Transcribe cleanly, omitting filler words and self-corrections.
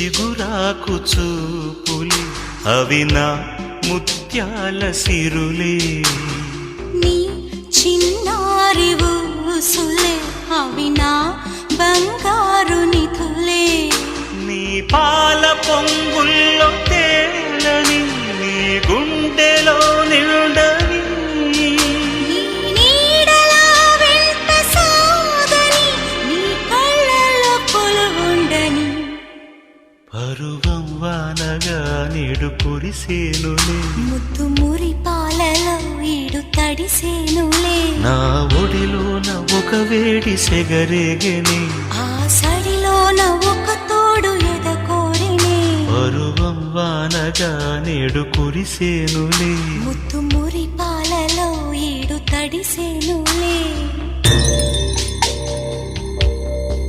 చిగురాకు చూపులి అవి నా ముత్యాల సిరులే నీ చిన్నారి ఊసులే అవి నా బంగారు నిధులే నీ పాల పొంగుల్లో తేలని నీ గుండెలో నిండని నీ నీడలా వెంట సాగని నీ కళ్ళలో కొలువుండని పరువం వానగా నేడు కురిసేనులే ముద్దు మురి పాలలో ఈడు తడిసేనులే నా ఒడిలోన ఒక వేడి సెగరేగని ఆ సడిలోన ఒక తోడు ఎదకోరినే పరువం వానగా నేడు కురిసేనులే ముద్దు మురి పాలలో ఈడు తడిసేనులే